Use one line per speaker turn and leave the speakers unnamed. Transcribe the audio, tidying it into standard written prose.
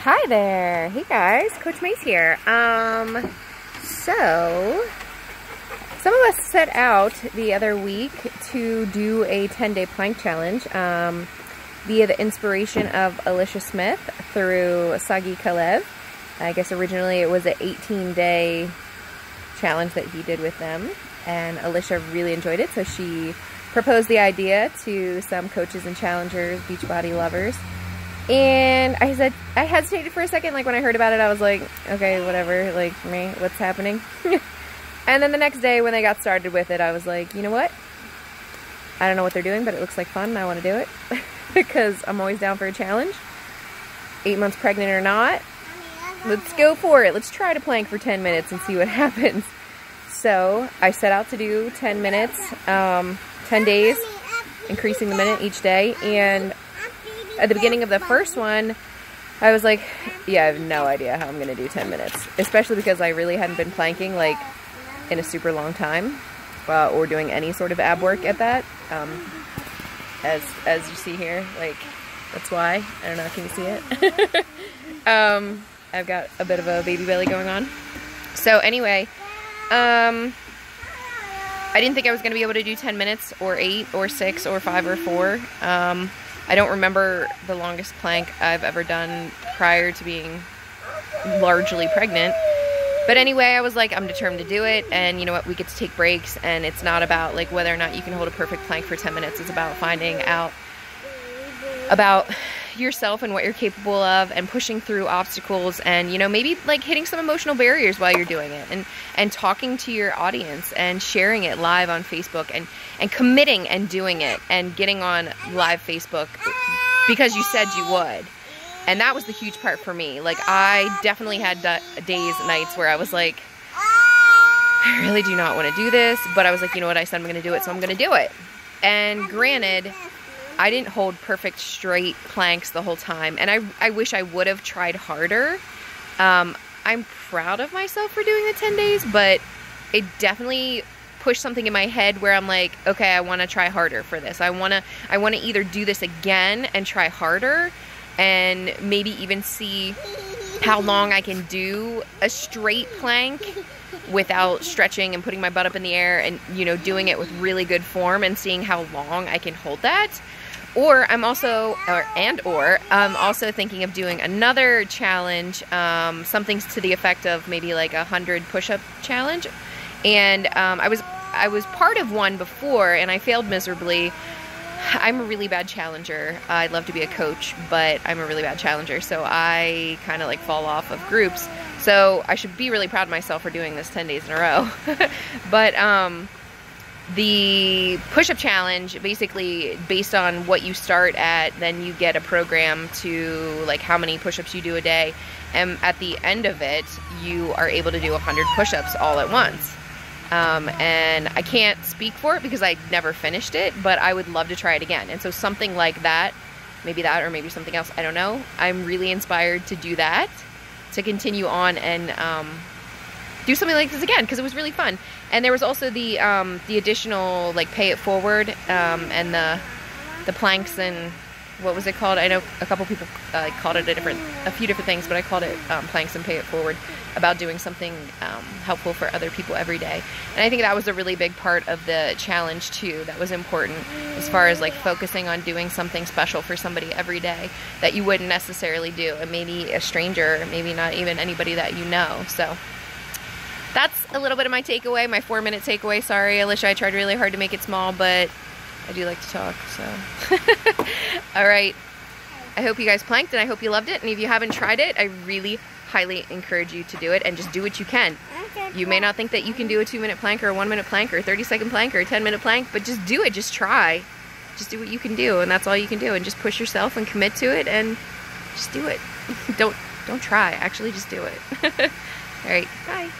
Hi there. Hey guys, Coach Mace here. So some of us set out the other week to do a 10-day plank challenge via the inspiration of Alicia Smith through Sagi Kalev. I guess originally it was an 18-day challenge that he did with them, and Alicia really enjoyed it, so she proposed the idea to some coaches and challengers, Beachbody lovers. And I hesitated for a second, like when I heard about it, I was like, okay, whatever, like, me, what's happening? And then the next day when they got started with it, I was like, you know what? I don't know what they're doing, but it looks like fun and I want to do it. Because I'm always down for a challenge. 8 months pregnant or not, let's go for it. Let's try to plank for 10 minutes and see what happens. So I set out to do 10 minutes, 10 days, increasing the minute each day. And at the beginning of the first one, I was like, yeah, I have no idea how I'm going to do 10 minutes. Especially because I really hadn't been planking like in a super long time, or doing any sort of ab work at that. As you see here, like, that's why. I don't know, can you see it? I've got a bit of a baby belly going on. So anyway, I didn't think I was going to be able to do 10 minutes or 8 or 6 or 5 or 4. I don't remember the longest plank I've ever done prior to being largely pregnant. But anyway, I was like, I'm determined to do it, and you know what, we get to take breaks, and it's not about like whether or not you can hold a perfect plank for 10 minutes. It's about finding out about yourself and what you're capable of, and pushing through obstacles, and you know, maybe like hitting some emotional barriers while you're doing it, and talking to your audience and sharing it live on Facebook, and committing and doing it and getting on live Facebook because you said you would. And that was the huge part for me. Like, I definitely had days, nights where I was like, I really do not want to do this, but I was like, you know what, I said I'm going to do it, so I'm going to do it. And granted, I didn't hold perfect straight planks the whole time, and I wish I would have tried harder. I'm proud of myself for doing the 10 days, but it definitely pushed something in my head where I'm like, okay, I want to try harder for this. I want to either do this again and try harder, and maybe even see how long I can do a straight plank without stretching and putting my butt up in the air, and you know, doing it with really good form and seeing how long I can hold that. Or I'm also thinking of doing another challenge, something to the effect of maybe like 100 push-up challenge. And I was part of one before and I failed miserably. I'm a really bad challenger. I'd love to be a coach, but I'm a really bad challenger, so I kind of like fall off of groups. So I should be really proud of myself for doing this 10 days in a row. But the push-up challenge, basically based on what you start at, then you get a program to like how many push-ups you do a day, and at the end of it you are able to do 100 push-ups all at once. And I can't speak for it because I never finished it, but I would love to try it again. And so something like that, maybe that or maybe something else, I don't know. I'm really inspired to do that, to continue on and do something like this again, because it was really fun. And there was also the additional like pay it forward, and the planks, and what was it called? I know a couple people called it a few different things, but I called it planks and pay it forward, about doing something helpful for other people every day. And I think that was a really big part of the challenge too, that was important, as far as like focusing on doing something special for somebody every day that you wouldn't necessarily do, and maybe a stranger, maybe not even anybody that you know. So that's a little bit of my takeaway, my 4-minute takeaway. Sorry, Alicia, I tried really hard to make it small, but I do like to talk, so. All right. I hope you guys planked, and I hope you loved it. And if you haven't tried it, I really highly encourage you to do it, and just do what you can. You may not think that you can do a 2-minute plank or a 1-minute plank or a 30-second plank or a 10-minute plank, but just do it. Just try. Just do what you can do, and that's all you can do. And just push yourself and commit to it, and just do it. Don't try. Actually, just do it. All right. Bye.